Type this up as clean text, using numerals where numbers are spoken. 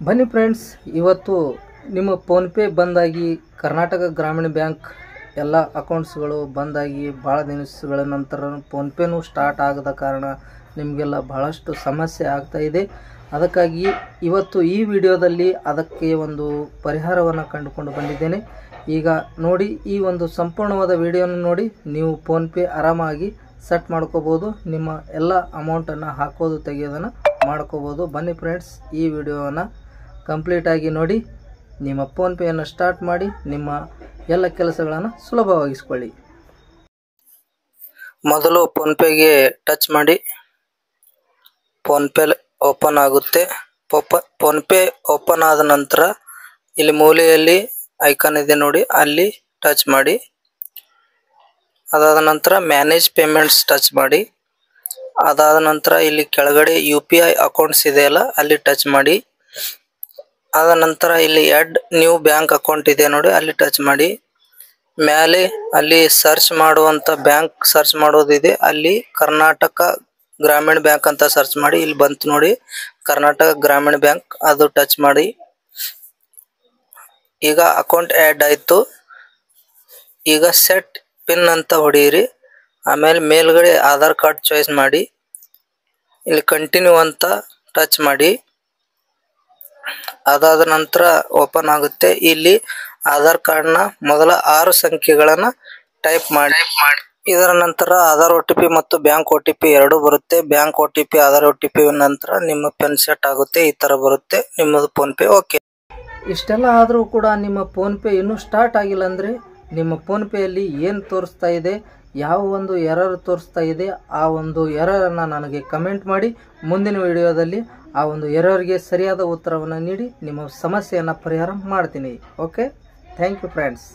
ಬನ್ನಿ ಫ್ರೆಂಡ್ಸ್, ಇವತ್ತು ನಿಮ್ಮ ಫೋನ್ಪೇ ಬಂದಾಗಿ ಕರ್ನಾಟಕ ಗ್ರಾಮೀಣ ಬ್ಯಾಂಕ್ ಎಲ್ಲ ಅಕೌಂಟ್ಸ್ಗಳು ಬಂದಾಗಿ ಭಾಳ ದಿನಗಳ ನಂತರ ಫೋನ್ಪೇನೂ ಸ್ಟಾರ್ಟ್ ಆಗದ ಕಾರಣ ನಿಮಗೆಲ್ಲ ಬಹಳಷ್ಟು ಸಮಸ್ಯೆ ಆಗ್ತಾಯಿದೆ. ಅದಕ್ಕಾಗಿ ಇವತ್ತು ಈ ವಿಡಿಯೋದಲ್ಲಿ ಅದಕ್ಕೆ ಒಂದು ಪರಿಹಾರವನ್ನು ಕಂಡುಕೊಂಡು ಬಂದಿದ್ದೇನೆ. ಈಗ ನೋಡಿ, ಈ ಒಂದು ಸಂಪೂರ್ಣವಾದ ವಿಡಿಯೋನ ನೋಡಿ ನೀವು ಫೋನ್ಪೇ ಆರಾಮಾಗಿ ಸೆಟ್ ಮಾಡ್ಕೋಬೋದು. ನಿಮ್ಮ ಎಲ್ಲ ಅಮೌಂಟನ್ನು ಹಾಕೋದು ತೆಗೆಯೋದನ್ನು ಮಾಡ್ಕೋಬೋದು. ಬನ್ನಿ ಫ್ರೆಂಡ್ಸ್, ಈ ವಿಡಿಯೋವನ್ನು ಕಂಪ್ಲೀಟಾಗಿ ನೋಡಿ ನಿಮ್ಮ ಫೋನ್ಪೇಯನ್ನು ಸ್ಟಾರ್ಟ್ ಮಾಡಿ ನಿಮ್ಮ ಎಲ್ಲ ಕೆಲಸಗಳನ್ನು ಸುಲಭವಾಗಿಸ್ಕೊಳ್ಳಿ. ಮೊದಲು ಫೋನ್ಪೇಗೆ ಟಚ್ ಮಾಡಿ ಫೋನ್ಪೇ ಓಪನ್ ಆಗುತ್ತೆ. ಫೋನ್ಪೇ ಓಪನ್ ಆದ ನಂತರ ಇಲ್ಲಿ ಮೂಲೆಯಲ್ಲಿ ಐಕಾನ್ ಇದೆ ನೋಡಿ, ಅಲ್ಲಿ ಟಚ್ ಮಾಡಿ. ಅದಾದ ನಂತರ ಮ್ಯಾನೇಜ್ ಪೇಮೆಂಟ್ಸ್ ಟಚ್ ಮಾಡಿ. ಅದಾದ ನಂತರ ಇಲ್ಲಿ ಕೆಳಗಡೆ UPI ಅಕೌಂಟ್ಸ್ ಇದೆಯಲ್ಲ, ಅಲ್ಲಿ ಟಚ್ ಮಾಡಿ. ಆದ ನಂತರ ಇಲ್ಲಿ ಆ್ಯಡ್ ನ್ಯೂ ಬ್ಯಾಂಕ್ ಅಕೌಂಟ್ ಇದೆ ನೋಡಿ, ಅಲ್ಲಿ ಟಚ್ ಮಾಡಿ. ಮೇಲೆ ಅಲ್ಲಿ ಸರ್ಚ್ ಮಾಡುವಂಥ ಬ್ಯಾಂಕ್ ಸರ್ಚ್ ಮಾಡೋದಿದೆ, ಅಲ್ಲಿ ಕರ್ನಾಟಕ ಗ್ರಾಮೀಣ ಬ್ಯಾಂಕ್ ಅಂತ ಸರ್ಚ್ ಮಾಡಿ. ಇಲ್ಲಿ ಬಂತು ನೋಡಿ ಕರ್ನಾಟಕ ಗ್ರಾಮೀಣ ಬ್ಯಾಂಕ್, ಅದು ಟಚ್ ಮಾಡಿ. ಈಗ ಅಕೌಂಟ್ ಆ್ಯಡ್ ಆಯಿತು. ಈಗ ಸೆಟ್ ಪಿನ್ ಅಂತ ಹೊಡೆಯಿರಿ. ಆಮೇಲೆ ಮೇಲ್ಗಡೆ ಆಧಾರ್ ಕಾರ್ಡ್ ಚಾಯ್ಸ್ ಮಾಡಿ. ಇಲ್ಲಿ ಕಂಟಿನ್ಯೂ ಅಂತ ಟಚ್ ಮಾಡಿ. ಅದಾದ ನಂತರ ಓಪನ್ ಆಗುತ್ತೆ. ಇಲ್ಲಿ ಆಧಾರ್ ಕಾರ್ಡ್ನ ಮೊದಲ 6 ಸಂಖ್ಯೆಗಳನ್ನು ಟೈಪ್ ಮಾಡಿ. ಇದರ ನಂತರ ಆಧಾರ್ OTP ಮತ್ತು ಬ್ಯಾಂಕ್ OTP ಎರಡೂ ಬರುತ್ತೆ. ಬ್ಯಾಂಕ್ OTP ಆಧಾರ್ OTP ನಂತರ ನಿಮ್ಮ ಪಿನ್ ಸೆಟ್ ಆಗುತ್ತೆ. ಈ ಥರ ಬರುತ್ತೆ ನಿಮ್ಮದು ಫೋನ್ಪೇ. ಓಕೆ, ಇಷ್ಟೆಲ್ಲ ಆದರೂ ಕೂಡ ನಿಮ್ಮ ಫೋನ್ಪೇ ಇನ್ನೂ ಸ್ಟಾರ್ಟ್ ಆಗಿಲ್ಲ ಅಂದರೆ ನಿಮ್ಮ ಫೋನ್ಪೇಯಲ್ಲಿ ಏನು ತೋರಿಸ್ತಾ ಇದೆ, ಯಾವ ಒಂದು ಎರರ್ ತೋರಿಸ್ತಾ ಇದೆ, ಆ ಒಂದು ಎರರನ್ನು ನನಗೆ ಕಮೆಂಟ್ ಮಾಡಿ. ಮುಂದಿನ ವಿಡಿಯೋದಲ್ಲಿ ಆ ಒಂದು ಎರರ್ಗೆ ಸರಿಯಾದ ಉತ್ತರವನ್ನು ನೀಡಿ ನಿಮ್ಮ ಸಮಸ್ಯೆಯನ್ನು ಪರಿಹಾರ ಮಾಡ್ತೀನಿ. Okay, thank you friends.